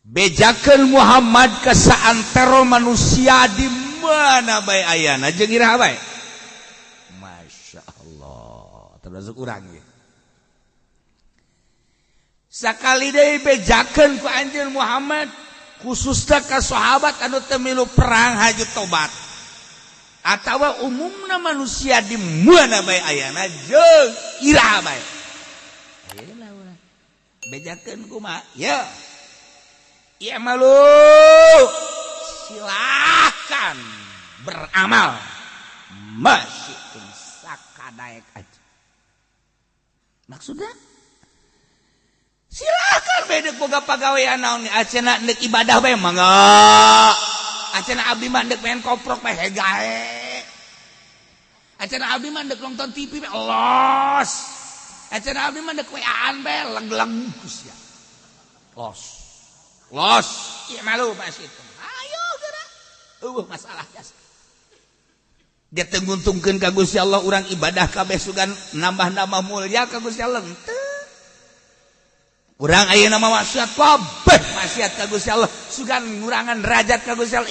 bejakeun Muhammad ka saantero manusia di mana bae ayana jeung iraha bae. Masya Allah, termasuk urang ya. Sakali deui bejakeun ku anjeun Muhammad khususna ka sahabat anu teu milu perang haju tobat atawa umumna manusia di mana bae ayana jeung iraha bae. Ayeuna urang bejakeun kumaha? Ya. Ya malu silakan beramal masih sakadaek aja. Maksudnya silakan bedek boga pagawean naon acenah neuk ibadah bae mangga. Acenah abdi mah neuk main koprok bae hegae. Acenah abdi mah neuk nonton TV bae los. Acenah abdi mah neuk weaan bae leg-leg gus ya. Los, iya malu masih itu. Ayo geura. Masalah jas. Dia tenguntungkeun ka Gusti Allah urang ibadah kabeh sugan nambah-nambah mulia ka Gusti Allah. Henteu. Urang ayeuna mah maksiat kabeh maksiat ka Gusti Allah sugan ngurangan derajat ka Gusti Allah.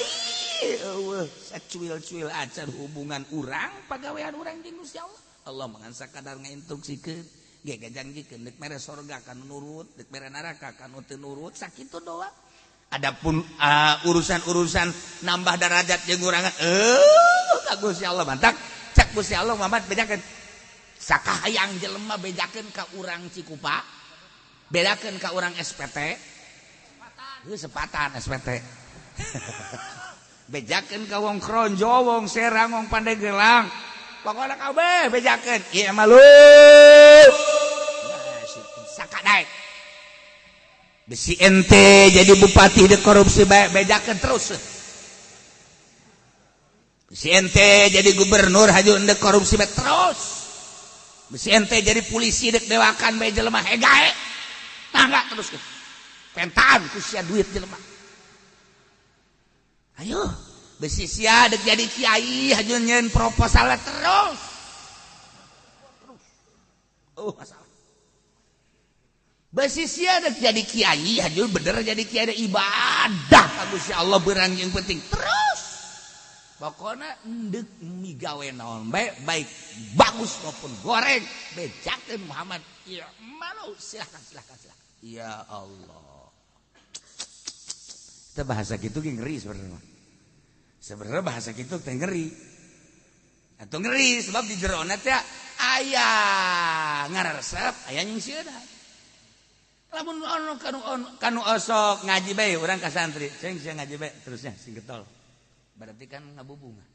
Eueuh, sacuil-cuil acan hubungan urang pagawean urang jeung Gusti Allah. Allah mangan sakadar ngainstruksikeun. Gajang-gikeun deuk mere sorga kanu nurut, deuk mere neraka kanu teu nurut, sakitu doang. Adapun urusan-urusan nambah derajat jeung ngurangan ka Gusti Allah mantak cak Gusti Allah Muhammad bedakeun sakahayang jelema bedakeun ka urang Cikupa, bedakeun ka urang SPT. Sepatan SPT. Bedakeun ka wong Kronjo, wong Serang, wong Pandeglang. Pokoknya kabeh bejakeun. Ieu mah lu. Sakadaek. Besi ente jadi bupati de korupsi bae bejakeun terus. Besi ente jadi gubernur haju de korupsi bae terus. Besi ente jadi polisi dek dewakan bae jelema hegae. Mangga teruskeun. Pentaan ku sia duit jelema. Ayo. Besi sia dek jadi kiai haju nyeun proposal terus. Masalah. Besi sia dek jadi kiai haju bener jadi kiai ibadah ka Gusti Allah beurang yang penting terus. Pokona endek migawe naon bae baik bagus maupun goreng bejakeun Muhammad. Ya malu silakan. Ya Allah. Kita bahasa gitu ge ngeri sebenarnya. Sebenarnya bahasa gitu teh ngeri. Atau ngeri sebab di jerona teh aya ngaresep, aya nyingsieunan. Lamun kanu osok ngaji bae urang ka santri, ceng sia ngaji bae terusnya sing getol. Berarti kan ngabubunga.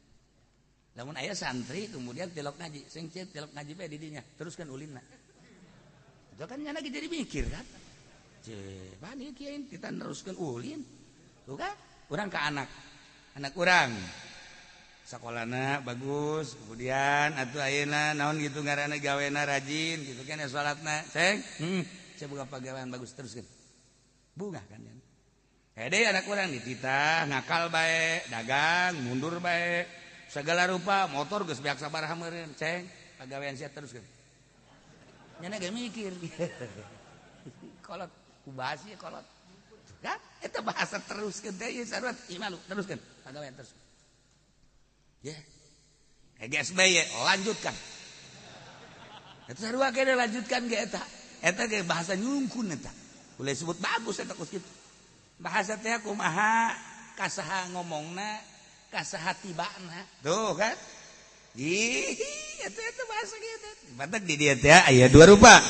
Lamun aya santri kemudian tilok ngaji, ceng tilok ngaji bae di dinya, teruskan ulinna. Itu kan nya jadi mikir kan. Ceh, bani kieu kita neruskeun ulin. Tuh kan, urang ka anak urang sakolana bagus kemudian atuh ayeuna naon gitu ngaranna gawena rajin gitu kan ya salatna ceng saya boga pagawean bagus teruskeun bunga kan ya hede anak urang dititah ngakal bae dagang mundur bae segala rupa motor geus beak sabaraha meureun ceng pagawean sia teruskeun nya ge mikir kolot kubahas ieu kolot kan eta bahasa teruskeun teh ieu sarua imalu teruskeun pagawean terus. Ya. GSB ya lanjutkan. Eta sarua kene lanjutkan ge eta. Eta ge bahasa nyungkun eta. Boleh sebut bagus eta kus kitu. Bahasa teh kumaha kasaha ngomongna, kasaha tibana. Tuh kan? Ih, eta bahasa kitu. Batak di dieu teh aya dua rupa.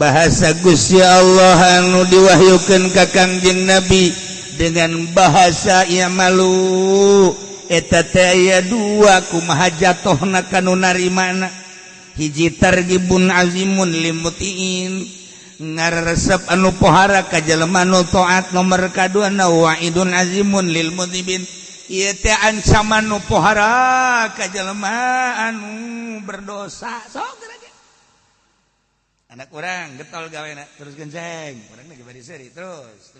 Bahasa Gusti Allah anu diwahyukeun ka Kangjeng Nabi dengan bahasa yang malu eta teh aya dua kumaha jatohna kanu narimana hiji targibun azimun limutiin ngaresep anu pohara ka jelema nu taat nomor kadua wa'idun azimun lil mudhibin ieu teh ancaman nu pohara ka jelema anu berdosa sok anak urang getol gawena terus genceng urang lagi bari seuri terus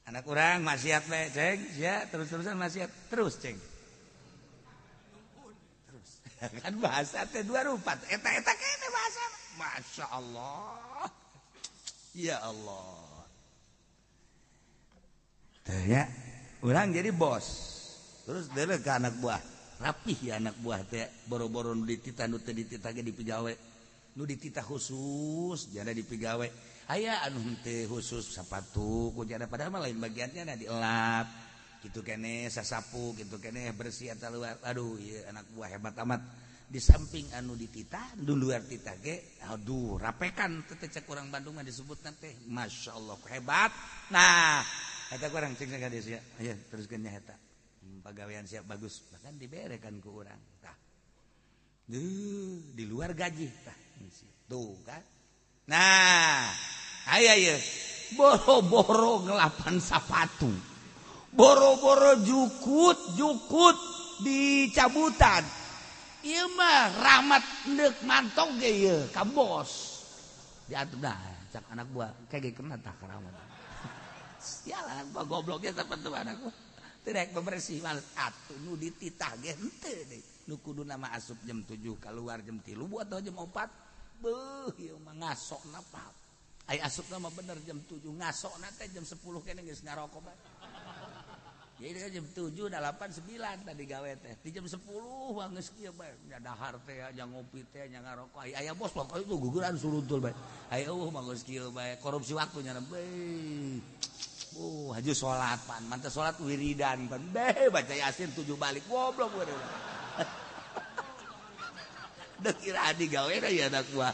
anak urang maksiat bae ceng sia terus-terusan maksiat terus ceng terus kan bahasa teh dua rupa eta kene bahasa Masya Allah ya Allah ya urang jadi bos terus deuleu ka anak buah rapih ya anak buah teh boro-boro nu dititah nu teu dititah ge di pigawe nu dititah khusus jana di pigawe aya anu teu khusus sapatu ku jana padahal mah lain bagiannya na dielap kitu keneh sasapu kitu keneh bersih eta luar aduh ieu anak buah hebat amat di samping anu dititah di luar titah ge aduh rapekan teh cek urang Bandung mah disebutna teh masyaallah hebat nah eta kurang cek ka dieu sia aya teruskeun nya eta pagawean siap bagus bahkan diberekan ku urang tah di luar gaji tah tuh kan nah aya ieu boro-boro ngelapan sapatu boro-boro jukut di cabutan ieu mah rahmat neuk mantong ge ieu ka bos diatur dah cak anak buah kege kena tah ka rahmat sialan apa gobloknya sapentu anak buah teu rek bebersih males atuh nu dititah ge henteu deui nu kudu nama asup jam 7 keluar jam 3 buat atau jam 4 beuh ieu mah ngasokna pa ai asupna mah bener jam 7 ngasokna teh jam 10 keneh geus ngarokok bae jadi jam 7, 8, 9 tadi gawe teh. Di jam 10 geus kieu bae. Nya dahar teh, nya ngopi teh, nya ngarokok. Aya bos pokoknya itu guguran suruntul bae. Aya mah geus kieu bae. Korupsi waktunya bae. Haju salat pan. Mantep salat wiridan pan. Bae baca Yasin 7 balik. Goblok we. Dek kira adi gawe ya anak buah.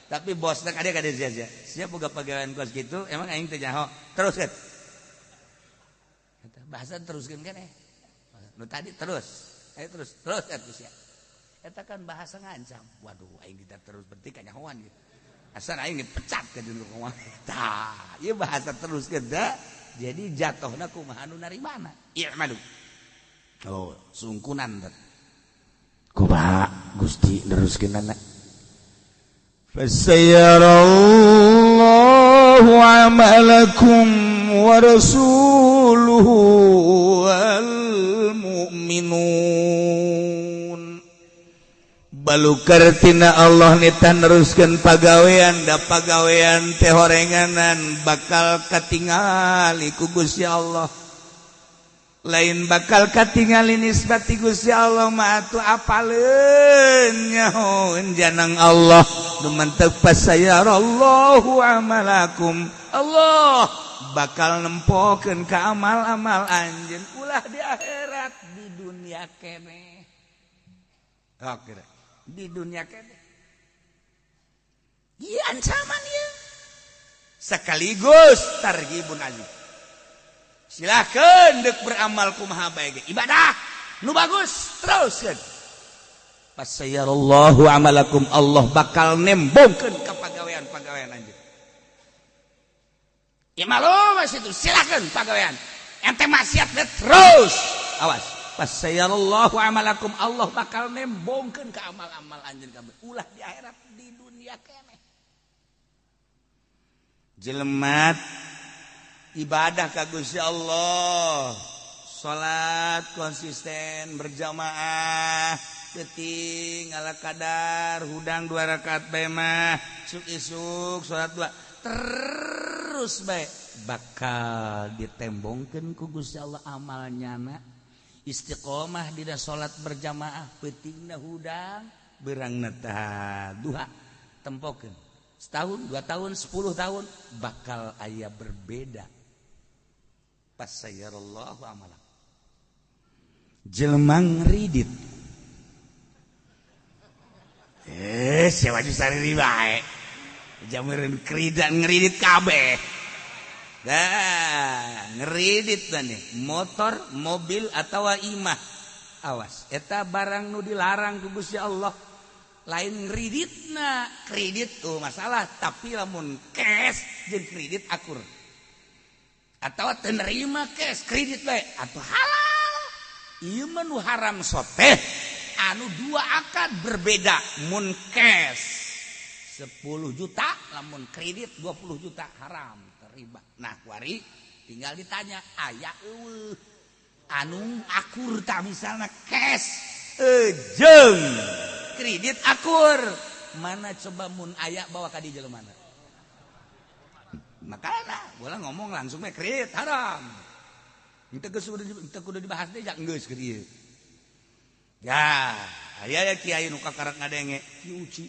Tapi bos teh ade sia-sia. Sia boga pagawean kos kitu, emang aing teh nyaho. Terus kan. Bahasa teruskan kan nu tadi terus ya eta kan bahasa ngancam waduh aing kita terus berarti kanyahoan gitu asal aing dipecat ke dulu ngomong tah ieu bahasa teruskeun da jadi jatuhna kumaha nu narimana ieu madu oh sungkunan teh kumaha Gusti neruskeunana fasayarallahu amalakum wa rasuluhu wal mu'minun balukar tina Allah nita neruskeun pagawean da pagawean teh horenganan bakal katingali ku Gusti Allah lain bakal katingali nisbati Gusti Allah mah atuh apaleun nyahoeun janang Allah nu mantep fasayarallahu amalakum Allah bakal nempokeun ka amal-amal anjeun ulah di akhirat di dunia keneh. Oke di dunia keneh. Ieu ancaman ieu. Sekaligus targhibun azim. Silakeun deuk beramal kumaha bae ge ibadah nu bagus teruskeun. Fasayarallahu amalakum Allah bakal nembongkeun ka pagawean-pagawean anjeun. Ya malum itu silakan pagawean ente maksiat terus awas fasayarallahu amalakum Allah bakal nembongkeun ka amal-amal anjeun kabeh ulah di akhirat di dunia keneh jelema ibadah ka Gusti Allah salat konsisten berjamaah teuting ala kadar hudang 2 rakaat bae mah isuk salat 2 terus baik bakal ditembongkeun ku Gusti Allah amalnyana istiqomah dina salat berjamaah peutingna hudang beurangna tah duha tempokeun setahun 2 tahun 10 tahun bakal aya berbeda fasayarallahu amalan jelema ngridit siapa ju sariri bae jamureun kridan ngeridit kabeh dah ngeridit nih motor mobil atawa imah awas eta barang nu dilarang ku Gusti Allah lain ngriditna kredit tuh masalah tapi lamun cash jeung kredit akur atawa teu nerima cash kredit bae atuh halal ieu mah nu haram soteh anu dua akad berbeda mun cash 10 juta lamun kredit 20 juta haram riba nah kuari tinggal ditanya aya eueuh anu akur tah misalna cash jeung kredit akur mana coba mun aya bawa ka di jeleumana makana ulah ngomong langsung we kredit haram kudu dibahas deh geus keur ieu. Ya, aya kiai nu kakarek ngadenge Ki Uci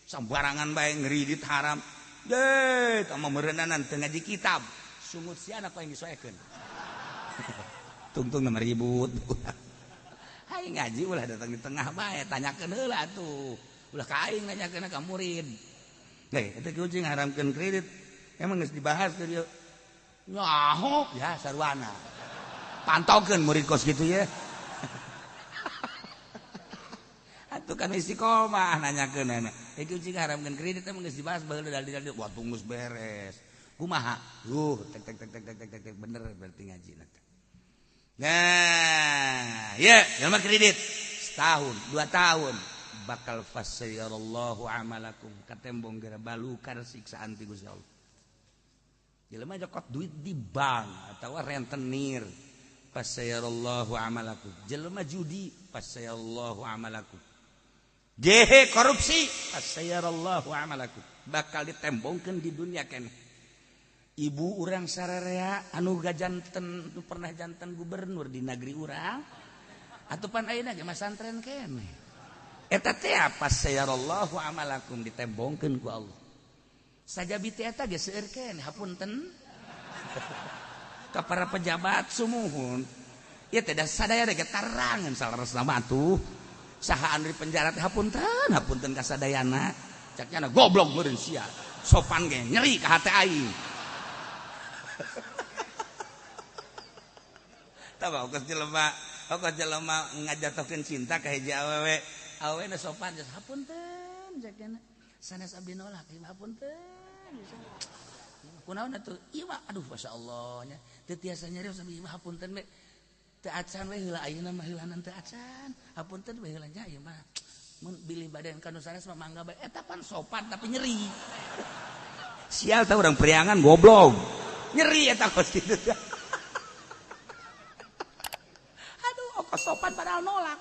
sambarangan bae ngeuridit haram. Deh, tah meureunanan teu ngaji kitab. Sungut siana apa yang disoekeun. Tungtung nama ribut. Hai ngaji ulah datang di tengah bae tanyakeun heula atuh. Ulah ka aing nanyakeun ka murid. Eta Ki Uci ngaharamkeun kredit. Emang geus dibahas teh dieu. Nyaho ya sarwana. Pantaukeun murid kos gitu ya. Atuh kan istiqomah nanyakeun anak. Ki Uci ngaharamkeun kredit emang geus dibahas baheula dalil-dalil. Wah tunggus beres. Kumaha? Tek bener berarti ngajina. Nah, ya, jelema kredit setahun, 2 tahun bakal fasayyarallahu amalakum katembong gara balukar siksaan ti Gusti Allah. Jelema jokot duit di bank atawa rentenir fasayyarallahu amalakum. Jelema judi fasayyarallahu amalakum. Jehe korupsi fasayyarallahu amalakum. Bakal ditembongkeun di dunia keneh. Ibu urang sararea anu gajanten pernah janten gubernur di negeri urang atupan ayeuna ge masantren keneh. Eta teh apa sayarallahu amalakum ditembongkeun ku Allah. Sajabi teh eta ge seueur keneh hapunten. Ka para pejabat sumuhun. Ieu teh da sadaya ge tarangan salaresna mah atuh. Saha anu di penjara teh hapunten ka sadayana. Caknya goblok meureun sia. Sopan ge nyeri ka hate aing. Tahu kos jelema ngajatokeun cinta ka hiji awewe. Awewe na sopan geus hapunten jakena. Sanes abdi nolak ieu hapunten. Kunaon atuh? Ieu mah aduh masyaallah nya. Teu tiasa nyarios abdi mah hapunten we. Teu acan we heula ayeuna mah heulanan teu acan. Hapunten we heula nya ieu mah. Mun bilih badan kanu sanes mah mangga bae. Eta pan sopan tapi nyeri. Sial tah urang priangan goblok. Nyeri eta kos kitu. Aduh, ongkos sopan padahal nolak.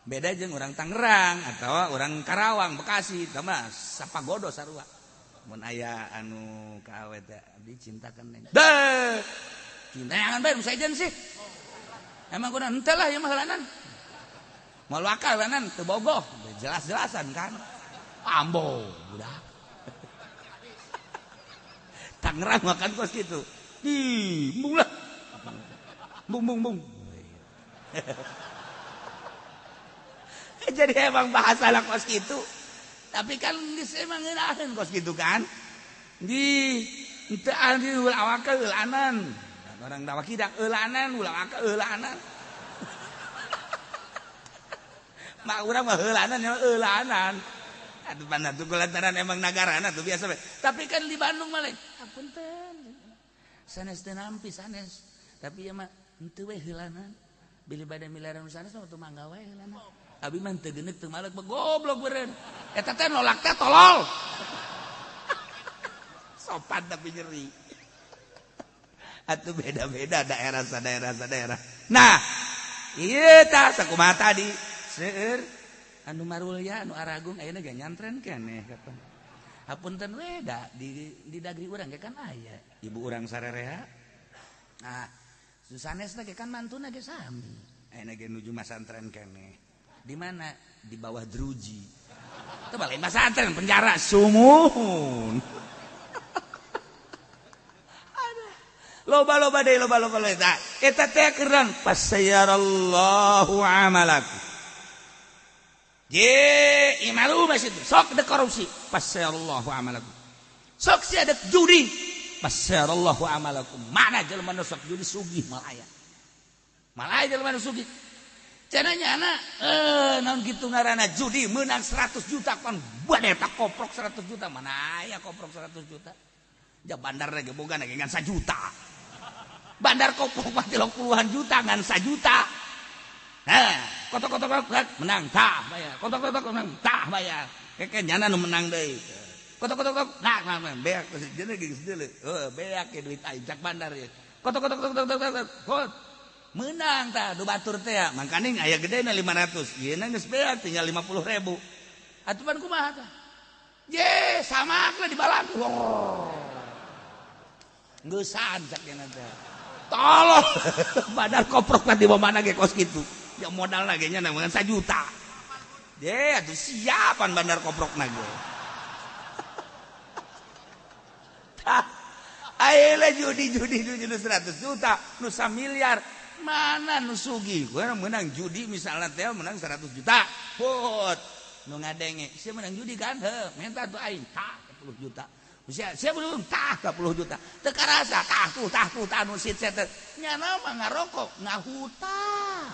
Beda jeung urang Tangerang atawa urang Karawang, Bekasi, tah mah sapagodo sarua. Mun aya anu ka awe teh abdi cintakeun neng. Deh. Cintayangan bae nu saejeun sih. Emang kunaon henteu lah ieu mah heulanan. Moal wakal heulanan teu bogoh, jelas-jelasan kan. Ambo budak. Tangerang makan kos gitu. Bung lah. Bung. Jadi emang bahasa lah kos gitu. Tapi kan geus emang ngeunaheun kos gitu kan. Teu ahli ulah awaka eulanan. Orang dawa kidak eulanan, ulah awaka eulanan. Mak urang mah eulanan nya eulanan. Aduh mana tuh kulantaran emang nagarana tuh biasa. Tapi kan di Bandung malah hapunten. Sanes teu nampi sanes. Tapi ya mah henteu we heulanan. Bilih bade miliaran sanes mah teu mangga we heulanan. Abi mah teu geuneuk teu malek goblok beureun. Eta teh nolak teh tolol. Sopan tapi nyeri. Atuh beda-beda daerah sadaerah. Nah, ieu tah sakumaha tadi seueur anu marulya anu aragung ayeuna ge nyantren keneh kapan. Hapunten we da di dagri urang ge kan aya ibu urang sararea. Nah, susanesna ge kan mantuna ge sami. Ayeuna ge nuju masantren keneh. Di mana? Di bawah druji. Teu balik masantren penjara sumuhun. Aduh. Loba-loba deui loba-loba eta. Eta teh keureun fasayyarallahu amalakum. Ye, imalu masih itu. Sok ada korupsi, fasayyarallahu amalakum. Sok si ada judi, fasayyarallahu amalakum. Mana jelema nu sok judi sugih malaya. Malaya jelema nu sugih. Cenanya anak, naon kitu ngaranna judi menang 100 juta kan bade tak koprok 100 juta. Mana aya koprok 100 juta? Ja bandar ge boga ge ngan 1 juta. Bandar koprok mah 30-an juta ngan 1 juta. Nah, kotok-kotok menang tah bayar. Kotok-kotok menang tah bayar. Keke nyana nu menang deui. Kotok-kotok nah beak jeuna geus deuleu. Beak ke duit aing cak bandar ye. Kotok-kotok menang tah du batur teh ya. Mangkane aya gedena 500. Ieuna geus beak tinggal 50.000. Atupan kumaha tah? Ye, samakeun di balang. Ngeusan cak cenah teh. tolong bandar koprok tadi mana ge kos gitu ya modal nage nya namanya 1 juta deh atuh siapan bandar koprok nage ayeuna judi 100 juta nu 1 miliar mana nu sugih gue menang judi misalnya teh menang 100 juta put nu ngadenge sia menang judi kan heuh minta tuh aing tah 10 juta sia belum tah 10 juta teu karasa tah tuh anu sit teh nya mah ngarokok ngahutang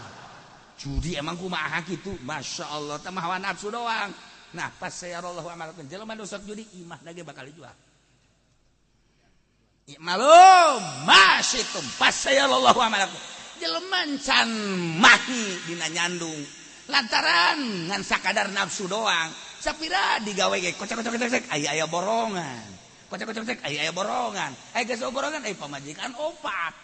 judi emang kumaha kitu masyaallah teh mah hawa nafsu doang nah pas sayarallahu amalakum jelema nu sok judi imah lagi bakal dijual malum masyitum pas sayarallahu amalakum jelema can mahi dina nyandung lantaran ngan sakadar nafsu doang sapira digawe ge kocek aya borongan kocek aya borongan geus borongan pamajikan opat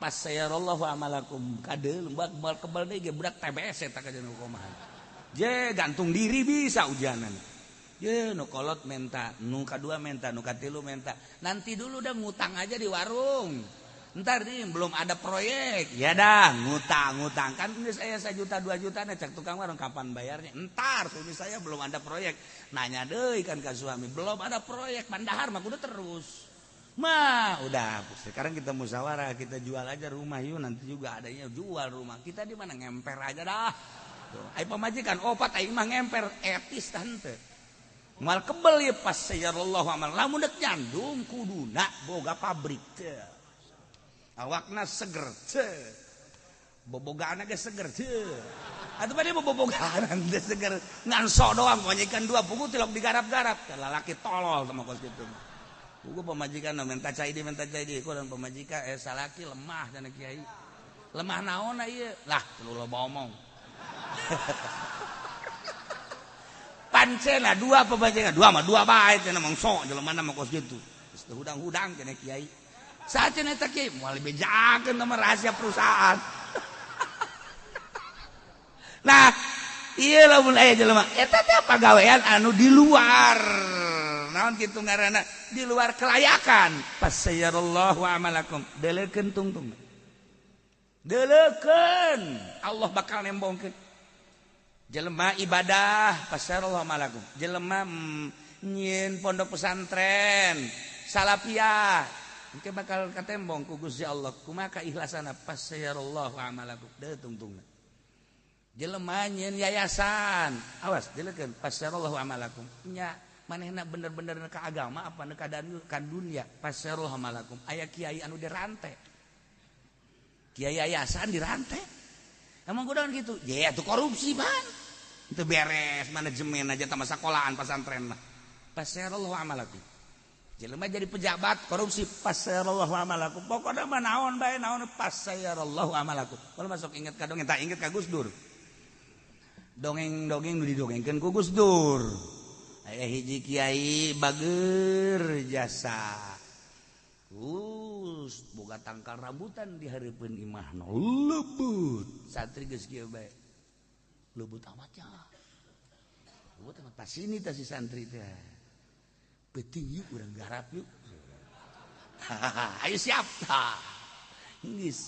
pas sayarallahu amalakum kadeu lembak moal kebal deui ge budak TBS eta ka jeung kumaha je gantung diri bisa ujanan ye nu kolot menta nu kadua menta nu katilu menta nanti dulu dah ngutang aja di warung ntar nih belum ada proyek ya dah ngutang kan ini saya 1 juta 2 juta nih cek tukang warung kapan bayarnya ntar suami saya belum ada proyek nanya deh kan ke suami belum ada proyek pandahar mah udah terus mah udah sekarang kita musyawarah kita jual aja rumah yuk nanti juga adanya jual rumah kita di mana ngemper aja dah tuh ai pamajikan opat aing mah ngemper etis tante mal kebel ya pas sayarallahu amal lamun dek nyandung kuduna boga pabrik teh awakna seger bobogaan ge seger atuh bade bobogaan teh seger ngan sok doang pamajikan 2 pugu tilok digarap-garap lalaki tolol sama kos kitu pugu pamajikan minta cai di kurang pamajikan salaki lemah cenah kiai lemah naon ieu lah teu loba omong pancena 2 pamajikan 2 mah 2 bae cenah mangso jelema mah kos kitu geus teu hudang-hudang cenah kiai saja neta kiai moal bejakeun nama rahasia perusahaan. Nah, ieu lamun aya jelema eta teh pagawean anu di luar. Naon kitu ngaranna? Di luar kelayakan. Fasayarallahu amalakum. Deulekeun tungtung. Deulekeun. Allah bakal nembongkeun. Jelema ibadah fasayarallahu amalakum. Jelema nyieun pondok pesantren, salafiyah engke bakal katembong ku Gusti Allah kumaha kaikhlasanna fasayarallahu amalakum deu tungtungna jelema nyeun yayasan awas deulekeun fasayarallahu amalakum nya manehna bener-bener ka agama apa ka dunya fasayarallahu amalakum aya kiai anu dirante kiai yayasan dirante emang kudaon kitu ya atuh korupsi ban teu beres manajemen aja tama sakolahan pesantren mah fasayarallahu amalakum jelema jadi pejabat korupsi pasayarallahu amalakum pokokna mah naon bae naon pasayarallahu amalakum kalau masuk inget ka dongeng tak inget ka Gus Dur dongeng-dongeng nu didongengkeun ku Gus Dur aya hiji kiai bageur jasa boga tangkal rambutan di hareupeun imahna lembut satri geus kieu bae lembut amat ya lembut amat pasini tah si santri teh penting yuk urang garap yuk ayo siap geus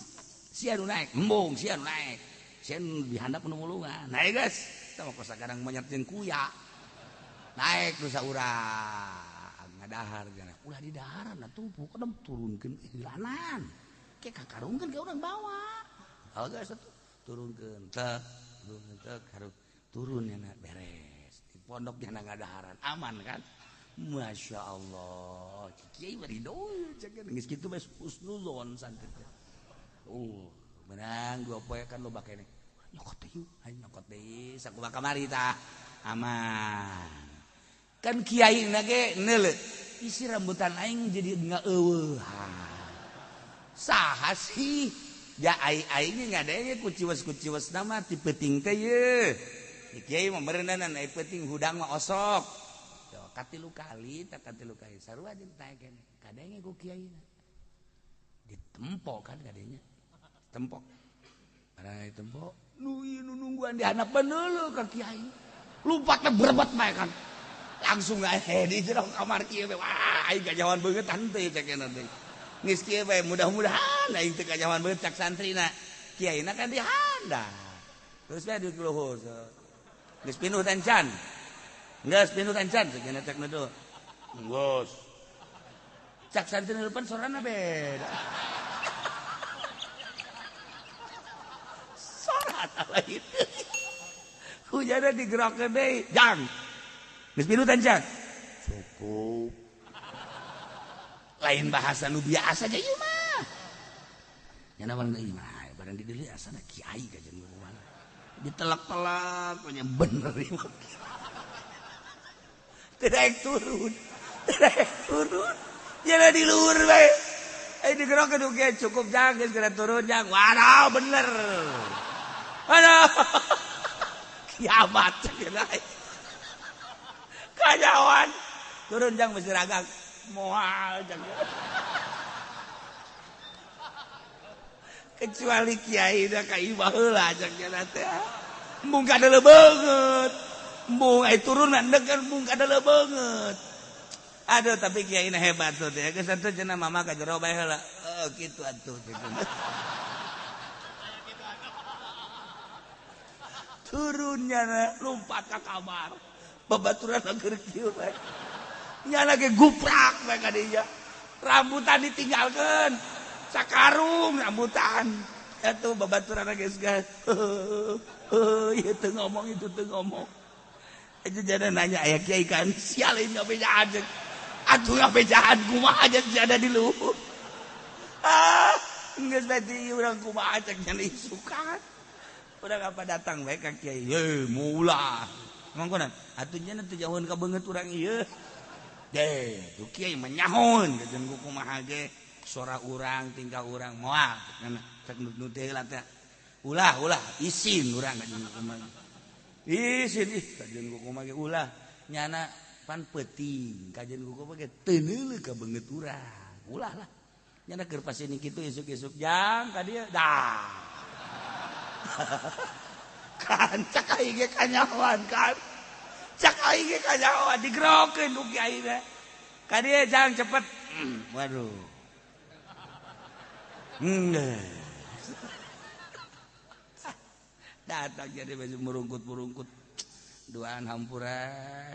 sia nu naek embung sia nu naek sia nu dihandap nu mulungan naik guys tah kos sagadang manyertieun kuya naek nu saurang ngadahar cenah ulah di daharan atuh pokona turunkeun ilanan ke kakarungkeun ke urang bawa hal guys atuh turunkeun teh turun nya beres di pondok nya ngadaharan aman kan Masya Allah kiai bari doy cekeun geus kitu bae husnuzon santri teh menang 2 poe kan loba keneh nyokot teh yuk ayo nyokot deui sakumaha kamari tah aman kan kiai na ge neuleuh isi rambutan aing jadi ngaeuweuhan saha sih ja aing ngadenge ku ciwes-ciwes nama ti peuting teh ye kiai mah meureunan ai peuting hudang mah osok katilu kali sarua jeung tae keneh kadenge ku kiaina ditempo kan kadenya tempok ara tempok nu ieu nungguan dihanapan heula ka kiai lumpatna berebet bae kan langsung di jero kamar kieu wah aing gajawan beungeut teh cekeun teh geus kieu bae mudah-mudahan aing teu kanyawan beut cak santrina kiaina kan dihandap terus bae di luhur geus pinuh tancan geus pinuh tancan segana cek nu tuh geus cak santri depan sorana beda sorat lain hujana digerakkeun deui jang geus pinuh tancan cukup lain bahasa nu biasa aja ieu mah nya naon ieu mah barang di dieu asana kiai ka jeung mana ditelak-telak nya bener ieu teu daek turun nya di luhur bae digerakkeun du kiai cukup jang geus geura turun jang waduh bener aduh kiamat cenah kajawan turun jang mesti ragang moal jang kecuali kiai da ka imah heula jang teh embung kadele banget embung ai turun mandeg kan embung kadele banget aduh tapi kiai na hebat tuh teh geus atuh cenah mama ka jero bae heula kitu atuh turunnya lompat ka kamar babaturan keur kieu bae nya lagi guprak bae ka dieu rambutan ditinggalkeun sakarung rambutan atuh babaturan geus gas ieu teu ngomong itu teu ngomong aja jana nanya aya kiai kan sial ini bejaan atuh bejaan kumaha aja ada di luhur geus berarti urang kumaha cek nya isukan urang apa datang bae ka kiai ye maulah mangkonan atuh nya teu jauheun ka beungeut urang ieu deh tuh kiai menyahon jeung kumaha ge suara urang tingkah urang moal cek nu teh heula teh ulah isin urang ka jeung kumaha isin ka jeung kumaha ge ulah nyana pan peuting ka jeung kumaha ge teu neuleuh ka beungeut urang ulah lah nyana keur pasini kitu isuk-isuk jang ka dieu dah kan cak aing ge kanyawan kan cak aing ge kanyawan digerokeun ku kiai teh ka dieu jang cepet waduh datang jadi baju merungkut duaan hampura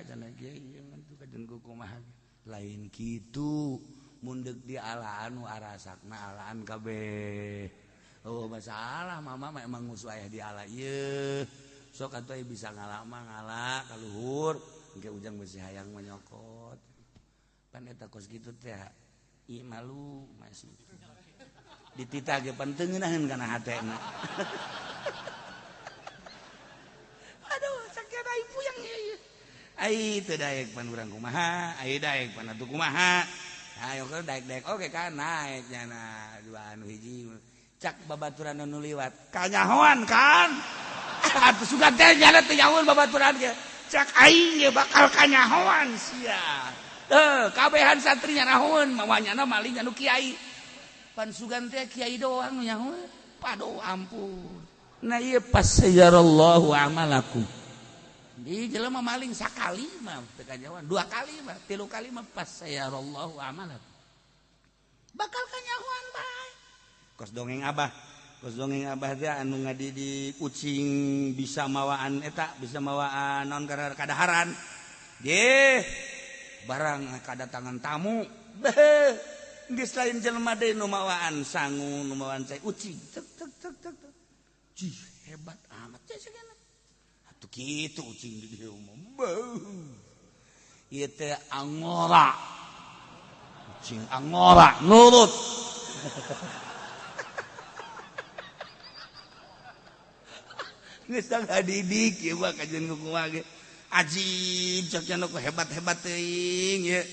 cenah kiai ngantu ka jeung kumaha lain kitu mundek di alaan nu arasakna alaan kabeh oh masalah mama memang musuh ayah di ala ieu sok atuh bisa ngalak mah ngalak ka luhur engke ujang besi hayang menyokot pan eta kos kitu teh ieu malu masih dititah ge pan teu ngeunaheun kana hatena aduh sakena ibu yang ieu ai teu daek pan urang kumaha ai daek pan atuh kumaha ayo ke daek-daek oke kan naek nya dua anu hiji cak babaturan nu liwat kanyahoan kan atuh sugan teh nyana teh nyahoan babaturan ge cak aing ge bakal kanyahoan sia kabehan santri nyanahoan mawanyana maling anu kiai pan sugan teh kiai doang nu nyahoan pado ampun nah ieu pasayarallahu amalakum di jelema maling sakali mah teu kanyahoan dua kali mah tilu kali mah pasayarallahu amalakum bakal kanyahoan bae kos dongeng abah teh anu ngadidik kucing bisa mawaan eta bisa mawaan naon kadaharan ye barang kadatangan tamu geus lain jelema deui nu mawaan sangu nu mawaan cai ucing tek jih hebat amat teh sagana atuh kitu ucing di dieu mah ieu teh angora ucing angora nurut geus ngadidik ieu mah ka jeung kumaha ge ajib cek cenah ku hebat-hebat teuing ye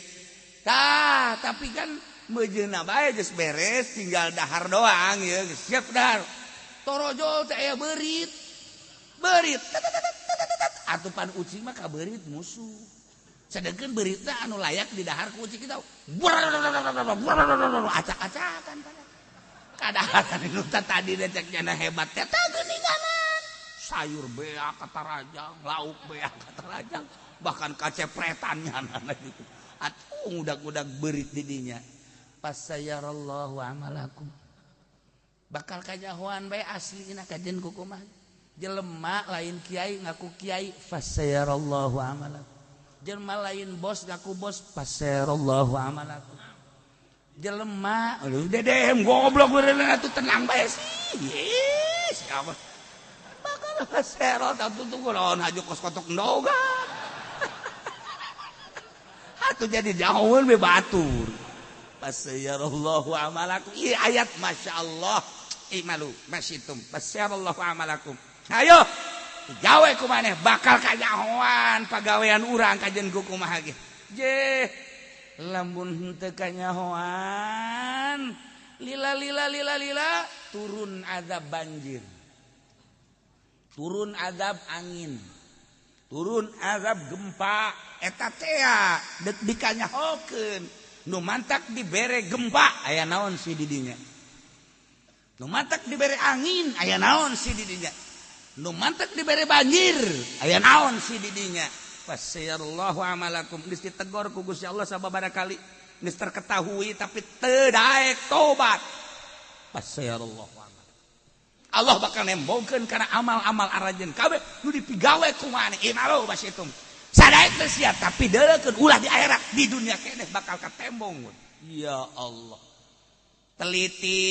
tah tapi kan meujeunna bae geus beres tinggal dahar doang ye geus siap dahar torojol teh aya beurit atuh pan ucing mah ka beurit musuh sedengkeun beuritna anu layak didahar ku ucing kita acak-acakan kadaharan nu tadi teh cek cenah hebat teh tah geuninganan sayur beak kata rajang, lauk beak kata rajang, bahkan kacepretannya gitu. Atuh udag-udag berit didinya. fasayarallahu amalakum. Bakal kanyahoan bae aslina kajen kumaha. Jelema lain kiai ngaku kiai fasayarallahu amalakum. Jelema lain bos ngaku bos fasayarallahu amalakum. Jelema dedem goblok beureunan atuh tenang bae sih. Yes, apa? Bakal fasayarallahu atuh kunaon haju kos kotok ndoga. Atuh jadi jauheun be batur. Fasayarallahu amalakum. Ieu ayat masyaallah. Imalu masyitum fasayarallahu amalakum. Ayo gawe kumaneh bakal kanyahoan pagawean urang kajen kumaha ge. Je lamun henteu kanyahoan lila turun azab banjir. Turun azab angin. Turun azab gempa eta teh deuk dikanyahokeun. Nu mantak dibere gempa aya naon si di dinya. Nu mantak dibere angin aya naon si di dinya. Nu mantak dibere banjir aya naon si di dinya. Fasayarallahu amalakum geus ditegor ku Gusti Allah sababaraha kali geus terketahui tapi teu daek tobat. Fasayarallahu amalakum. Allah bakal nembongkeun kana amal-amal arajeun kabeh nu dipigawe ku maneh imalu basitum. Sadaek teh sia tapi deurekeun ulah di akhirat di dunia keneh bakal katembong. Ya Allah. Teliti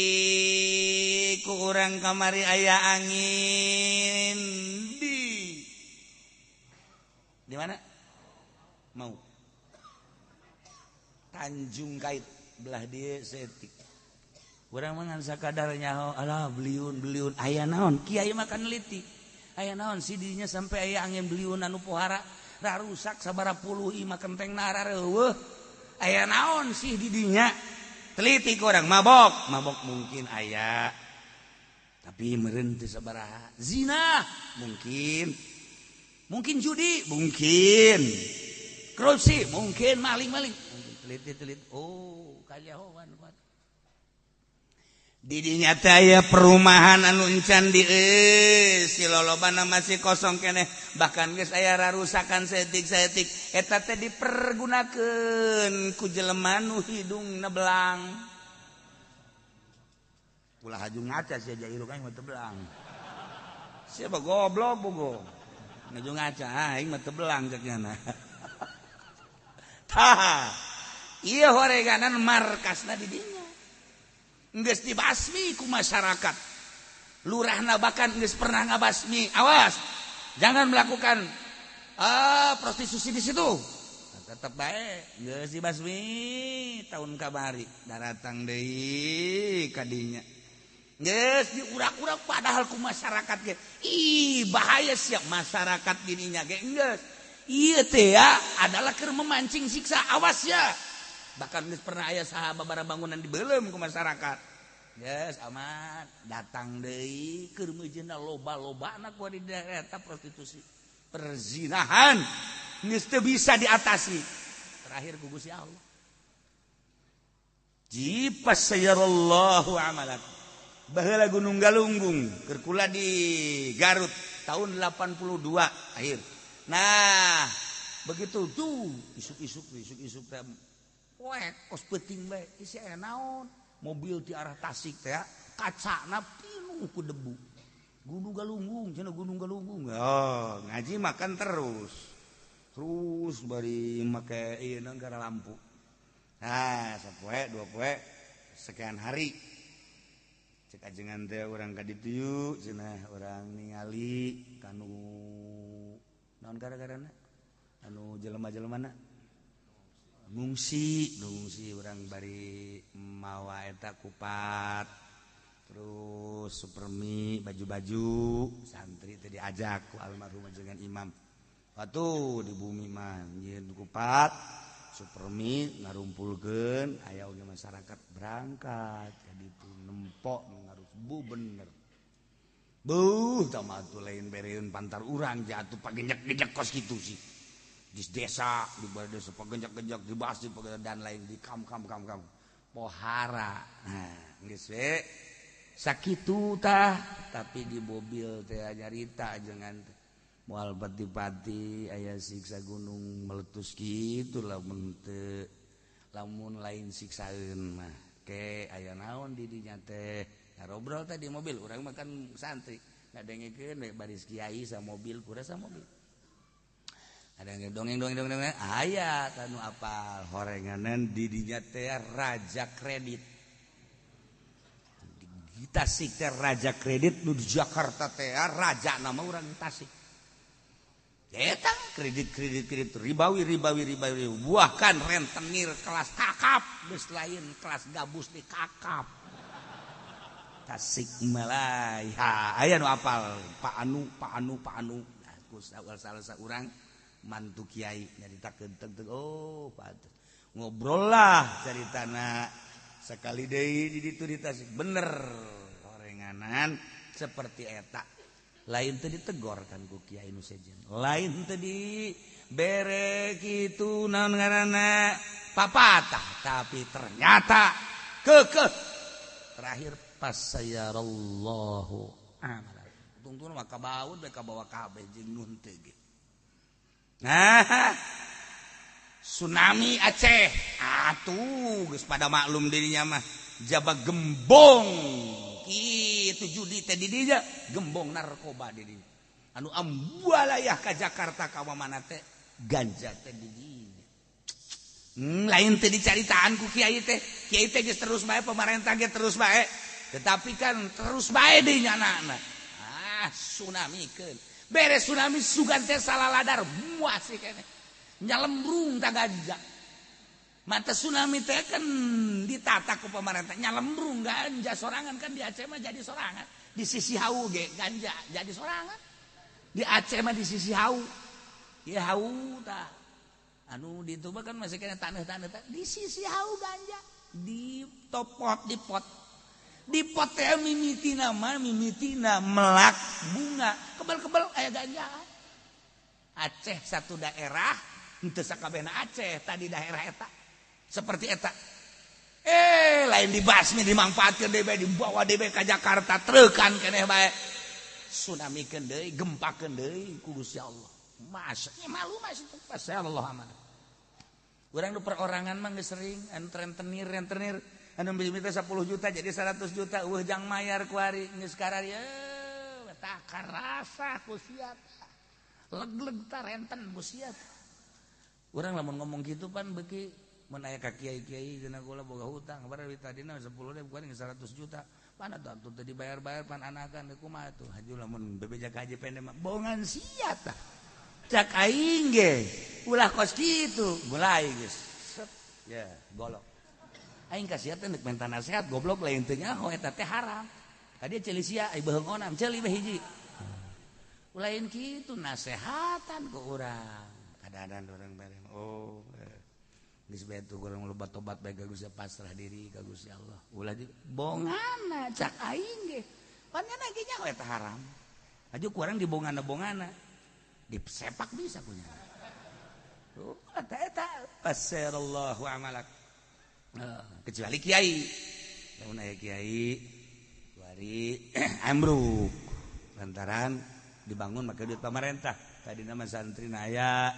ku urang kamari aya angin di mana? Mau Tanjung Kait belah dieu setik. Urang mah ngan sakadar nyaho alah beliun aya naon? Kiai mah kan neliti. Aya naon si dinya sampai aya angin beliun anu pohara rarusak sabaraha puluh imah kentengna rareuweuh. Aya naon sih di dinya? Teliti kurang mabok mungkin aya tapi meureun teu sabaraha. Zina mungkin judi mungkin korupsi mungkin maling teliti oh kanyahoan di dinya teh aya perumahan anu encan dieu si lolobana masih kosong keneh bahkan geus aya rarusakan saeutik eta teh dipergunakeun ku jelema nu hidungna belang. Ulah haju ngaca sia jairuk aing mah teu belang. Sia mah goblok bogo. Ngaju ngaca aing mah teu belang cekna. Tah. Ieu horeganan markasna di dinya. Geus dibasmi ku masyarakat. Lurahna bahkan geus pernah ngabasmi. Awas. Jangan melakukan prostitusi di situ. Tetep bae geus dibasmi tahun kamari daratang deui ka dinya. Geus diurak-urak padahal ku masyarakat ge. Ih bahaya siap masyarakat dininya ge geus. Ieu teh ya adalah keur memancing siksa awas ya. Bahkan geus pernah aya saha babara bangunan dibeulem ku masyarakat. Geus aman datang deui keur meujeuna loba-lobana ku di daerah eta prostitusi. Perzinahan geus teu bisa diatasi. Terakhir ku Gusti Allah. Jipas sayarallahu amalakum. Baheula Gunung Galunggung keur kula di Garut tahun 82 akhir. Nah, begitu tuh isuk-isuk teh poek kos peuting bae isi aya naon? Mobil di arah Tasik teh kacana pinuh ku debu. Gunung Galunggung, cenah Gunung Galunggung. Oh, ngaji makan terus bari make ieu gara lampu. Nah, sapoe dua poe sekian hari. Cek ajengan teh urang ka ditu yeuh cenah urang ningali kanu naon gara-garana anu jelema-jelemana ngungsi urang bari mawa eta kupat terus supermi baju-baju santri teh diajak ku almarhum ajengan imam atuh di bumi mah nyeun kupat supermi ngarumpulkeun aya oge masyarakat berangkat jadi itu nempok ngarus bu bener tama atuh lain bereun pantar urang jatuh pagenjak-genjak kos kitu sih di desa di bawah desa pagenjak-genjak dibahas di dan lain di kam pohara nah geus we sakitu tah tapi di mobil teh nyarita jangan moal pati-pati aya siksa gunung meletus kitu lamun teu lamun lain siksaeun mah ke aya naon di dinya teh ngobrol teh di mobil urang mah kan santri ngadengekeun we baris kiai sa mobil pura sa mobil ada yang dongeng aya anu apal horenganan di dinya teh raja kredit di Tasik teh raja kredit nu di Jakarta teh raja nama urang Tasik eta kredit ribawi buahkan rentenir kelas kakap geus lain kelas gabus di kakap Tasik Malaya aya nu apal Pak Anu aku salah urang mantu kiai nyaritakeun teu oh pantes ngobrol lah caritana sekali deui di ditu di Tasik bener horenganan seperti eta lain teu ditegor kan ku kiai nu sejen lain teu di bere kitu naon ngaranna papatah tapi ternyata kekeh terakhir pasayarallahu amalan tungtun mah kabaud we kabawa kabeh jeung nun teu ge nah tsunami Aceh atuh geus pada maklum dirinya mah jaba gembong kitu judi teh di dinya gembong narkoba di dinya anu ambualayah ka Jakarta ka mana teh ganja teh di dinya lain teh dicaritaan ku kiai teh geus terus bae pemerintah ge terus bae tetapi kan terus bae deui nyana tsunamikeun beres tsunami sugan teh salaladar muas sih kene nyalembrung ta ganja mata tsunami teh kan ditata ku pemerintah nyalembrung ganja sorangan kan di Aceh mah jadi sorangan di sisi hau ge ganja jadi sorangan di Aceh mah di sisi hau ya hau tah anu di itu mah kan masih kena taneuh-taneuh di sisi hau ganja di topot di pot teh mimitina melak bunga kebel-kebel aya ganja Aceh satu daerah henteu sakabehna Aceh tadi daerah eta seperti eta lain dibasmi dimanfaatkeun deui bae dibawa deui bae ka Jakarta treukan keneh bae tsunamikeun deui gempakeun deui ku Gusti Allah masya malu mas itu masyaallah aman urang nu perorangan mah geus sering anu rentenir anu minta 10 juta jadi 100 juta eueuh jang mayar ku ari geus kararieu tah karasa ku sia leg-leg tah renten ku sia urang lamun ngomong kitu pan beuki mun aya ka kiai-kiai geuna kula boga hutang bari tadina 10.000 ku ari 100 juta pan atuh teu dibayar-bayar pan anakan kumaha tuh haju lamun bebejak haji pende mah bohongan sia tah cak aing ge ulah kos kitu mulai geus ya golok aing kasiat teh neuk minta nasihat goblok lain teu nyaho eta teh haram tadi ceuli sia ai beungonam ceuli we hiji lain kitu nasehatan ku urang kadang-kadang urang bare oh geus bae tuh urang loba tobat bae ka Gusti pasrah diri ka Gusti Allah ulah di bongana cak aing ge pan nya ge nyaho eta haram aju ku urang di bongana disepak bisa punya oh eta pasarallahu amalak kecuali kiai lamun aya kiai wari ambruk lantaran dibangun make duit pemerintah tadi nama santri aya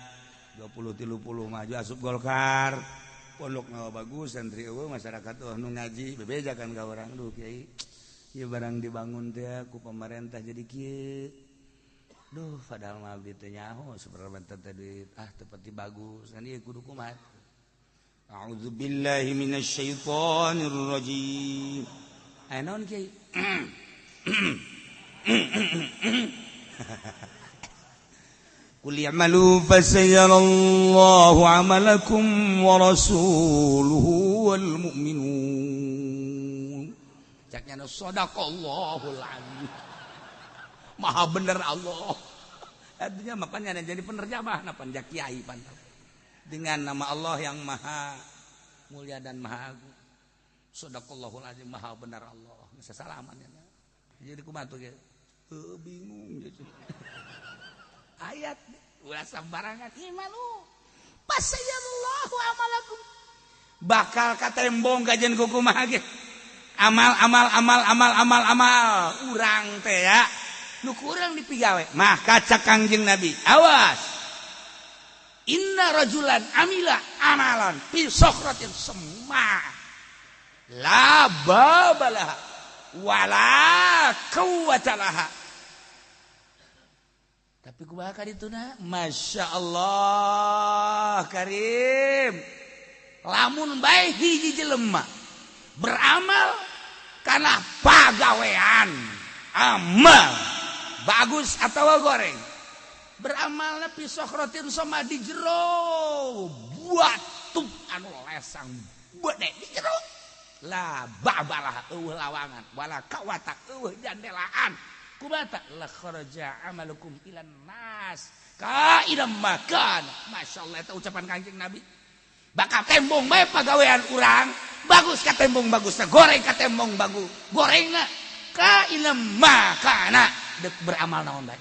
20-30 maju asup Golkar pondok nawa bagus santri eueuh masyarakat nu ngaji bebejakan ka urang duh kiai ieu barang dibangun teh ku pemerintah jadi kieu duh padahal mah abdi teh nyaho sabarang teh duit teu pati bagus kan ieu kudu kumaha A'udzu billahi minasyaitonir rajim. Anon kiai. Qul i'malu fasayarallahu 'amalakum wa rasuluhu wal mu'minun. Caknya sadaqallahul azim. Maha bener Allah. Artinya makanya jadi penerjemah na panjak kiai pantal. Dengan nama Allah yang maha mulia dan maha agung. Shadaqallahul azim maha benar Allah. Sesalaman ya. Jadi kumaha tuh ge? Bingung gitu. Ayat ulah sambarangan imanu. Pasayallahu amalakum. Bakal katembong kajen ku kumaha ge? Amal urang teh ya. Nu kurang dipigawe. Mah kaca Kangjeng Nabi. Awas. inna rajulan amila amalan fi sokratin semma la babalaha wala quwwatalaha. Tapi kumaha ka dituna? Masya Allah Karim, lamun bae hiji jelema beramal kana pagawean amal bagus atau goreng, beramalna fi sokratin sama di jero batu anu lesang bede di jero la babalah eueuh lawangan wala kawata eueuh jandelaan kumata la kharaja amalukum ilan nas ka idam makan. Masyaallah eta ucapan Kanjeng Nabi, bakal tembong bae pagawean urang bagus ka tembong bagusna, goreng ka tembong bagus gorengna ka idam makana dek beramal naon bae.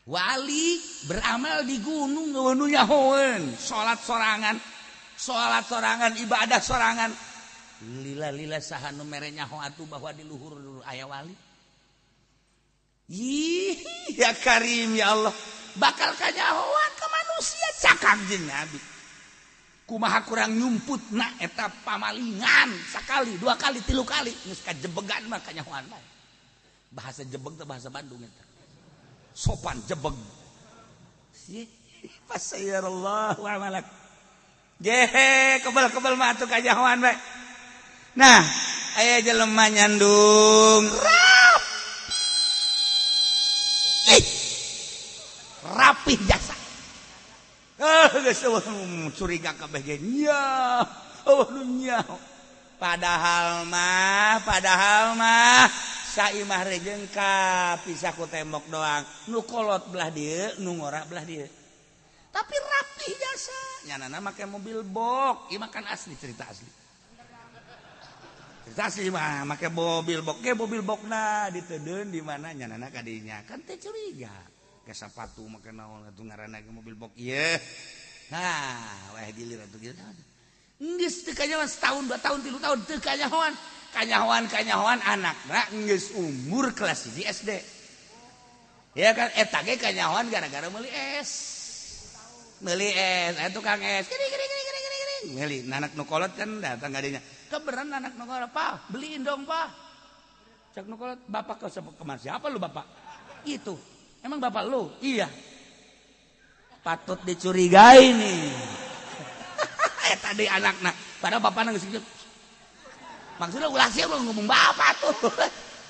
Wali beramal di gunung nu nyahoeun, salat sorangan ibadah sorangan. Lila saha nu mere nyaho atuh bahwa di luhur aya wali. Ih ya Karim ya Allah, bakal kanyahoan ka manusia cak Kanjeng Nabi. Kumaha kurang nyumputna eta pamalingan sakali, dua kali, tilu kali geus kajebegan mah kanyahoan bae. Bahasa jebeg teh bahasa Bandung eta. Sopan jebeg. Fasayarallahu amalak. Gehe kebal mah atuh kanyahoan bae. Nah, aya jelema nyandung rapih jasa. Geus curiga kabeh ge nya. Nya. Padahal mah saimah rejeng ka pisah ku tembok doang. Nu kolot belah dieu, nu ngora belah dieu. Tapi rapih jasa. Nyanana make mobil box, ieu mah kan asli cerita asli. Cerita asli mah make mobil box, ge mobil boxna diteudeun di mana nyanana ka dinya. Kan teh curiga. Ke sapatu make naon atuh ngaranna ge mobil box ieu. Nah, weh dilir atuh kieu. Geus teu kanyahoan setahun, 2 tahun, 3 tahun teu kanyahoan. Kanyahoan anakna geus umur kelas 1 SD. Ya kan eta ge kanyahoan gara-gara meuli es. Meuli es, aya tukang es. Gini. Meuli anak nu kolot kan datang ka dinya. Keberan anak nu kolot, "Pa, beliin dong, Pa." Cak nu kolot, "Bapak kemana? Siapa lu, Bapak?" "Itu. Emang bapak lu?" "Iya." Patut dicurigai nih. Tadi anakna padahal bapakna geus kieu. Maksudnya ulah sih lu ngomong bapak tuh.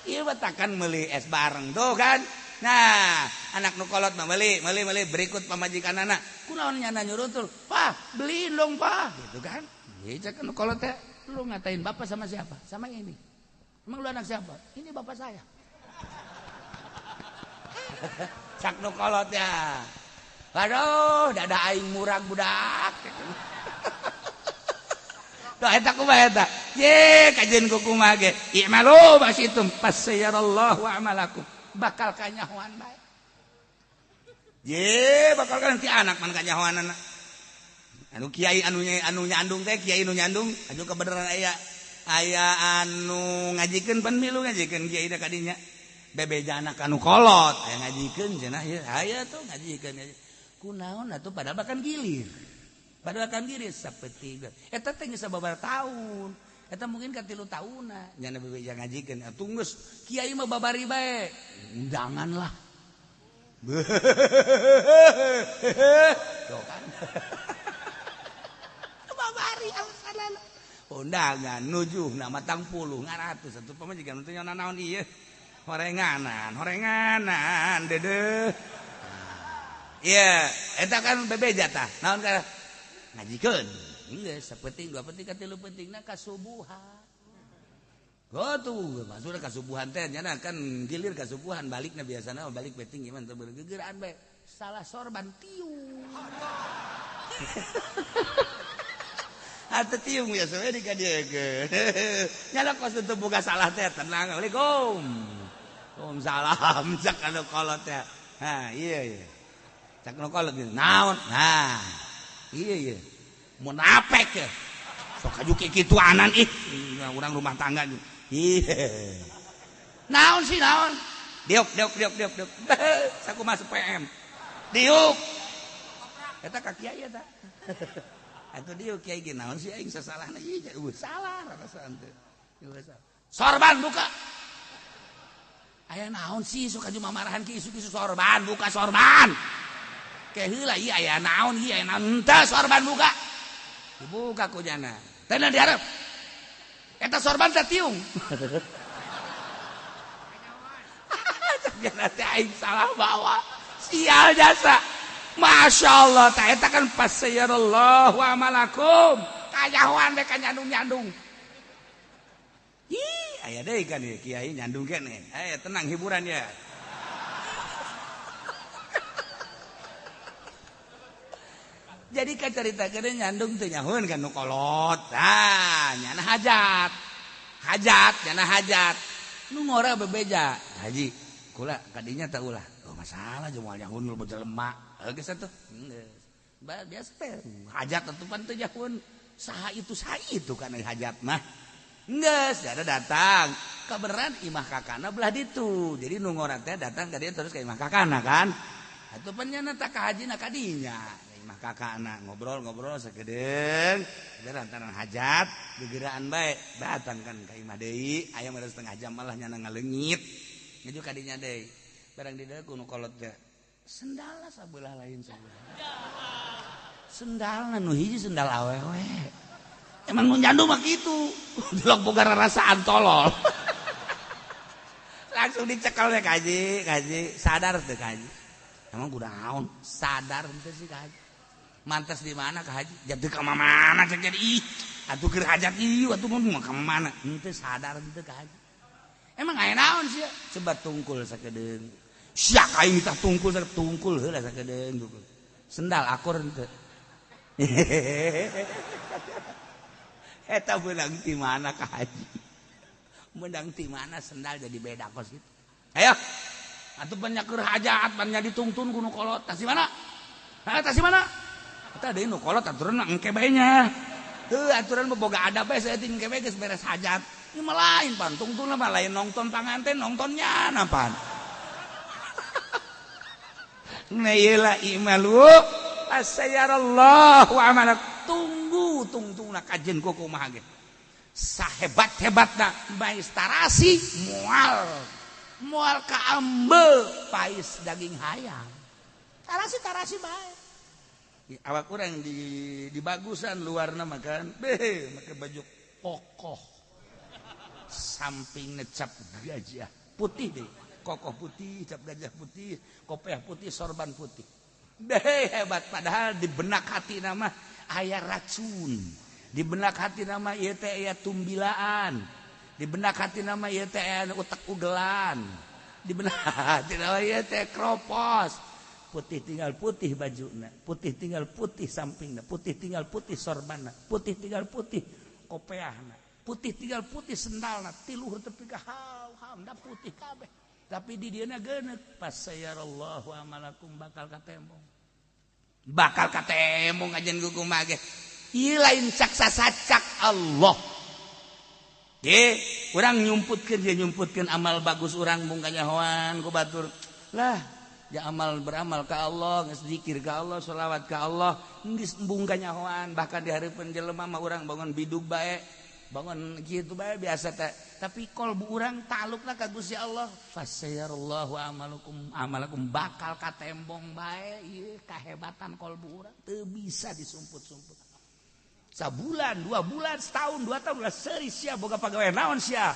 Ieu mah takan meuli es bareng tuh kan. Nah, anak nu kolot mah meuli berikut pamajikanana. Kunaon nyana nyuruh tuh, "Pa, beliin dong, Pa." Gitu kan. Ieu cak nu kolot teh, "Lu ngatain bapak sama siapa?" "Sama ini." "Emang lu anak siapa?" "Ini bapak saya." Cak nu kolot ya. Aduh, dada aing murag budak. Tuh eta kumaha eta? Ye, kajen kumaha ge. I'malu basitum fasayarallahu amalakum. Bakal kanyahoan bae. Ye, bakal kan ti anak man kanyahoanana. Anu kiai anu nyandung teh, kiai nu nyandung, anu kebenaran aya anu ngajikeun pan milu ngajikeun kiai da kadinya. Bebejana anu kolot, aya ngajikeun cenah ieu. Aya tuh ngajikeun. Kunaon atuh padahal bakan gilir. Padahal kan gilir sapeting. Eta teh geus sababaraha taun. Eta mungkin ka 3 taunna. Nyana bebeja ngajikeun atuh geus kiai mah babari bae. Undangan lah. Tuh kan. Babari alasanana. Undangan nujuhna matang puluh ngaratus atuh pamajikan teh nyana naon ieu. Horenganan dedeuh. Iya, eta kan bebeja tah. Naon ka? Ngajikeun. Geus sapeting, 2 peting ka 3 petingna kasubuhan. Gotu, maksudna kasubuhan teh nyana kan gilir kasubuhan balikna biasana balik peting gimana teu bergegeraan bae. Salah sorban tiung. Atuh tiung biasa we di ka dieu ge. Nyana kos teu boga salah teh tenang. Assalamualaikum. Waalaikumsalam cak anu kolot teh. Ha, iya. Cak nu kolot gitu. Naon? Nah. Iya. Munafik ya. Sok ajuke kitu anan ih. Urang rumah tangga gitu. Iya. Naon sih naon? Diuk. Sakumaha PM. Diuk. eta ka kiai eta atuh dieu kiai ge naon sih aing sasalahna ieu salah rarasaan teh sorban buka aya naon sih suka cuma marahan ki isu-isu sorban buka sorban ke heula ieu aya naon ieu aya naon henteu sorban buka dibuka ku jana teh diharap eta sorban teh tiung jana teh aing salah bawa sial jasa Masya Allah teh eta kan pasayarallahu amalakum kajahoan we ka nyandung-nyandung ih aya deui kan ieu kiai nyandung keneh aya tenang hiburan ya jadi kacaritakeun nyandung teu nyahoeun kan nu kolot nyana hajat nyana hajat nu ngora bebeja haji kula kadinya teh ulah oh masalah jeung moal nyahoeun lu jelema geus atuh biasa teh hajat atuh pan teu nyahoeun saha itu kana hajat mah geus ada datang kabeneran imah kakana belah ditu jadi nu ngora teh datang ka dieu terus ka imah kakana kan atuh pan nyana tak ka hajina ka dinya imah kakana ngobrol sakedeung lantaran hajat gegeraan bae datang kan ka imah deui aya mah setengah jam malah nyana ngaleungit ngaju ka dinya deui barang di dieu kudu kolot teh sendalna sabelah lain sabelah sendalna nu hiji sendal awewe emang nu nyandu mah kitu dilok boga rarasaan tolol langsung dicekel we kaji sadar teu kaji emang kudu naon sadar teu sih kaji mantas di mana ka haji jadi ka mana cek jadi ih atuh keur hajat ieu atuh mah ka mana henteu sadar henteu ka haji emang aya naon sia coba tungkul sakedeung sia aing tah tungkul heula sakedeung sendal akur henteu eta beunang ti mana ka haji beunang ti mana sendal jadi beda kos gitu ayo atuh banyak keur hajat ban nya ditungtun kudu kolot tah si mana tah si mana eta deui nu kolot aturan engke bae nya teu aturan mah boga adab bae saeutik engke bae geus beres hajat ieu mah lain pan tungtun mah lain nongton panganten nongtonnya napan nah ieu la imalu asayarallahu amalak tungtungna kajen ku kumaha ge sahebat-hebatna bais tarasi moal ka ambeul pais daging hayam tarasi bae awak urang di bagusan luarna makan make baju kokoh samping ngecap gajah putih deh kokoh putih cap gajah putih kopiah putih sorban putih hebat padahal di benak hati nama aya racun di benak hati nama ieu teh aya tumbilaan di benak hati nama ieu teh aya utek ugelan di benak hati nama ieu teh kropos putih tinggal putih bajuna putih tinggal putih sampingna putih tinggal putih sorbanna putih tinggal putih kopeahna putih tinggal putih sendalna ti luhur tepi ka hamda putih kabeh tapi di dieuna geuneuh pasayarallahu amalakum bakal katembong ajen gugumah ge ieu lain cak sasacak Allah ge urang nyumputkeun amal bagus urang mung kanyahoan ku batur lah ya amal beramal ka Allah geus zikir ka Allah sholawat ka Allah geus embung kanyahoan bahkan di hareupeun jelema mah urang bangun bidug bae bangun kitu bae biasa teh tapi kolbu urang talukna ka Gusti Allah fasayarallahu amalakum bakal katembong bae ieu kahebatan kolbu urang teu bisa disumput-sumput sabulan 2 bulan setahun 2 tahun ulah seuri sia boga pagawe naon sia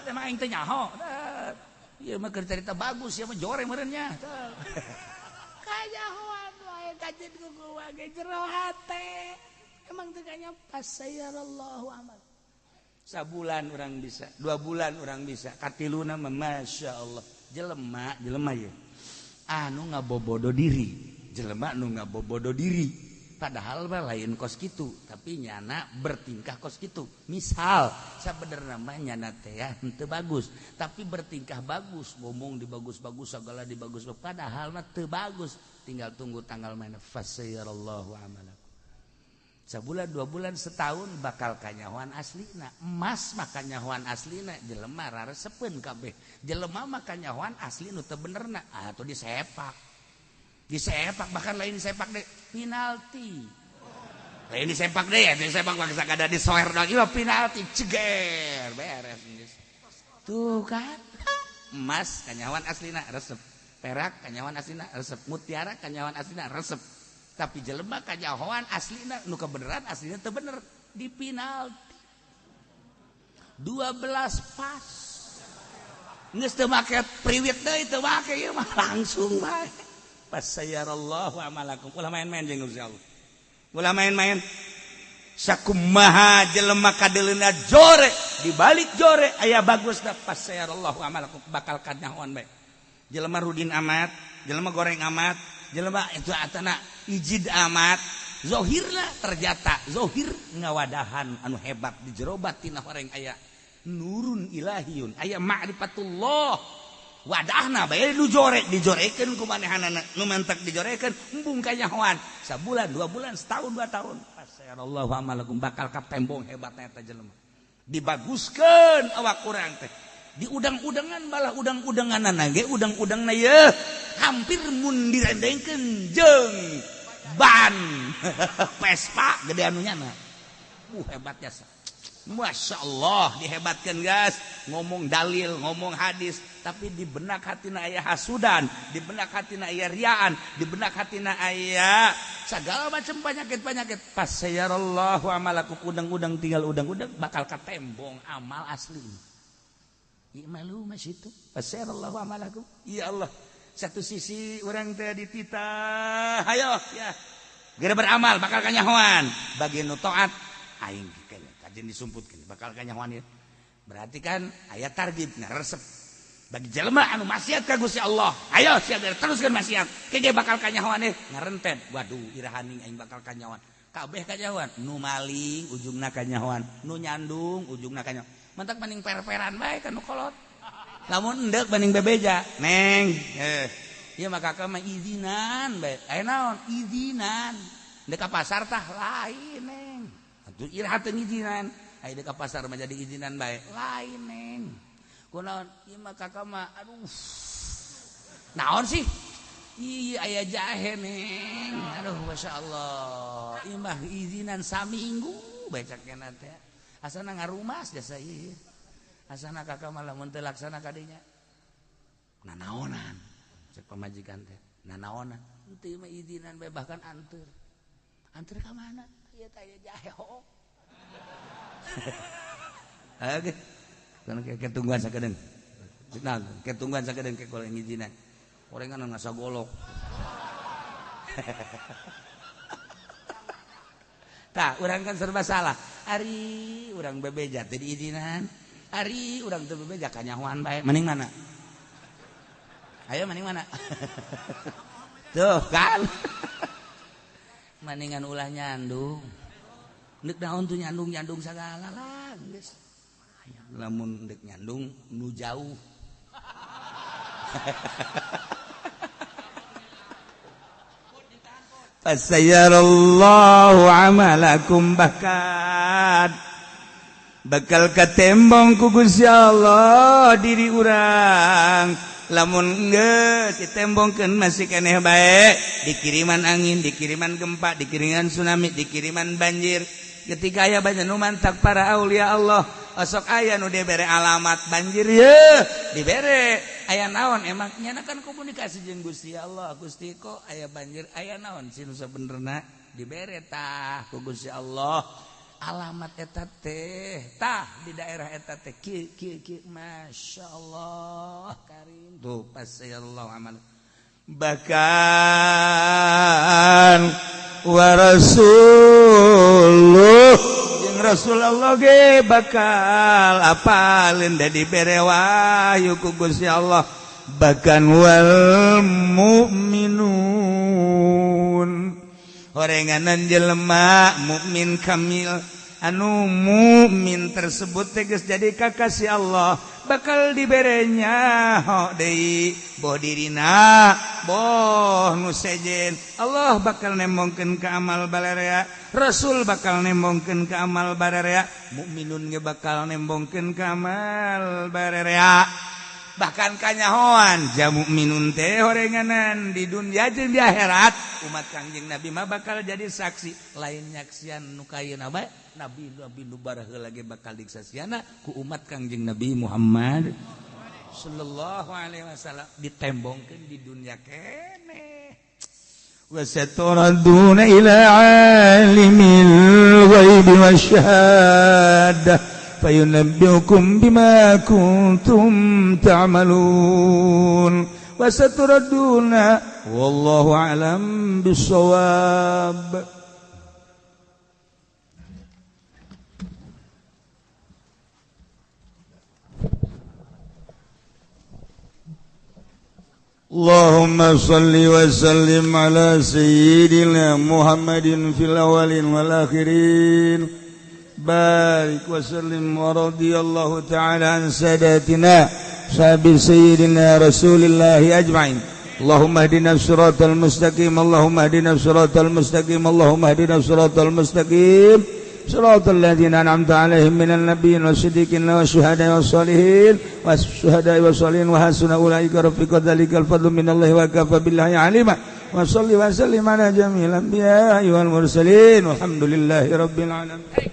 emang aing teh nyaho ieu mah keur carita bagus ieu mah jore meureun nya kajahoan wae kajen kuku wae jero hate emang teu kanya pasayarallahu amal sabulan urang bisa 2 bulan urang bisa katiluna mah masyaallah jelema ye anu ngabobodo diri jelema nu ngabobodo diri padahal mah lain kos kitu tapi nyana bertingkah kos kitu misal sabenerna mah nyana teh henteu bagus tapi bertingkah bagus ngomong dibagus-bagus segala dibagus padahal mah teu bagus tinggal tunggu tanggal main fasayarallahu amalakum sabulan 2 bulan setahun bakal kanyahoan aslina emas mah kanyahoan aslina jelema raresepeun kabeh jelema mah kanyahoan asli nu teu benerna atuh disepak disepak bahkan lain disepak deh penalti. Lain disepak deh ya, disepak bangsa kada disoer dong. Iya penalti ceger beres. Tuh kan. Emas kanyawan aslina resep. Perak kanyawan aslina resep. Mutiara kanyawan aslina resep. Tapi jelema kanyawan aslina nu kebeneran aslina teu bener di penalti. 12 pas. Geus teu make priwit deui teu make ieu mah langsung bae. Fasayarallahu amalakum. Ulah main-main jeung Gusti Allah. Ulah main-main. Sakumaha jelema kadeleuna jore, di balik jore aya bagusna fasayarallahu amalakum bakal kanyahoan bae. Jelema rudin amat, jelema goreng amat, jelema itu atana ijid amat. Zohirna terjata, zohir ngawadahan anu hebat di jero batin horeng aya nurun ilahiyun, aya ma'rifatullah. Wadahna bae dijorekeun ku manehanana, nu mentek dijorekeun embung kanyahoan sabulan, 2 bulan, setahun, 2 tahun. Fasayarallahu amalakum bakal katembong hebatna eta jelema. Dibaguskeun awak urang teh. Di udang-udangan balah udang-udanganna ge udang-udangna ye hampir mun direndengkeun jeung ban Vespa gede anunya na. Hebat jasa. Masya Allah dihebatkan guys. Ngomong dalil, ngomong hadis, tapi di benak hatina aya hasudan, di benak hatina aya riaan, di benak hatina aya segala macam penyakit-penyakit. Fasayarallahu amalakum udang-udang tinggal udang-udang bakal katembong amal asli. Imalu mas itu. Fasayarallahu amalakum. Ya Allah. Satu sisi orang teh dititah, ayo ya. Gara beramal bakal kanyahoan. Bagi nu taat aing kayaknya kajian disumputkeun bakal kanyahoan ieu. Berarti kan aya targib resep. Bagi jelema anu maksiat ka Gusti Allah, ayo sia teruskeun maksiat. Ke bakal kanyahoan ngarentet. Waduh, irahaning aing bakal kanyahoan. Kabeh kanyahoan, nu maling ujungna kanyahoan, nu nyandung ujungna kanyahoan. Mentak banding per-peran bae kan nu kolot. Lamun endek banding bebeja, neng. Ieu mah kakak mah izinan bae. Aya naon? Izinan. Dek ka pasar tah lain, neng. Atuh iraha teu izinan. Aya dek ka pasar mah jadi izinan bae. Lain, neng. Kunaon? Ieu mah kakak mah aduh. Naon sih? Iya aya jahe, neng. Aduh masyaallah. Ieu mah izinan saminggu bae cakena teh. Asana ngarumas jasa ieu. Asana kakak malah mun teu laksana ka dinya. Nanaonan. Cek pamajikan teh. Nanaonan. Teu mah izinan bae bahkan anteur. Anteur ka mana? Ieu teh aya jahe ho. Oke. Kana ketungguan sakedeung. Nah, ketungguan sakedeung ke koleng izinan. Orengan ngasa golok. Tah, urang kan serba salah. Ari urang bebeja teh diizinan. Ari urang teu bebeja kanyahoan bae. Mending mana? Ayo mending mana? Tuh kan. Mendingan ulah nyandung. Neuk naon tuh nyandung sagala lah, geus. Lamun deuk nyandung nu jauh. Fasayarallahu amalakum bakal katembong ku Gusti Allah diri urang. Lamun geus ditembongkeun masih keneh bae, dikiriman angin, dikiriman gempa, dikiriman tsunami, dikiriman banjir. Ketika aya banyak nu mantak para aulia Allah, osok aya nu dibere alamat banjir ye, dibere aya naon emang nyana kan komunikasi jeung Gusti Allah. Gusti kok aya banjir, aya naon sinu sabenerna dibere tah ku Gusti Allah. Alamat eta teh tah di daerah eta teh kieu masyaallah karim tuh pasayallahu amal bakan wa rasuluh jeung Rasulullah ge bakal apalin da dibere wahyu ku Gusti Allah bakan wal mu'minun horenganan jelema mukmin kamil anu mukmin tersebut tegas jadi kakasih Allah bakal diberenya ho deui boh dirina boh nu sejen Allah bakal nembongkeun ka amal bararea Rasul bakal nembongkeun ka amal bararea mukminun ge bakal nembongkeun ka amal bararea bahkan kanyahoan jamu minun teh horenganan di dunia jeung di akhirat umat Kangjeng Nabi mah bakal jadi saksi lain nyaksian nu kayeuna bae nabi nu baraheula ge bakal disaksiana ku umat Kangjeng Nabi Muhammad sallallahu alaihi wasallam ditembongkeun di dunia keneh wasaturaduna ila alimil ghaibi wasyahadah fayunabbiukum bima kuntum ta'malun wasaturaduna wallahu a'lam bissawab. Allahumma salli wa sallim ala sayyidina Muhammadin fil awalin wal akhirin barik wa sallim wa radiyallahu ta'ala an sadatina sahabi sayyidina rasulillahi ajma'in Allahumma hadina siratal mustaqim Allahumma hadina siratal mustaqim Allahumma hadina siratal mustaqim siratal ladzina an'amta 'alaihim minan nabiyyin wasiddiqin wasyuhada'i wassalihin wasyuhada'i wassalihin wa hasuna ulaika rafiqa dzalikal fadlu minallahi wa kafa billahi 'alima wa shalli wa sallim ala jamil anbiya'i wal mursalin walhamdulillahi rabbil alamin.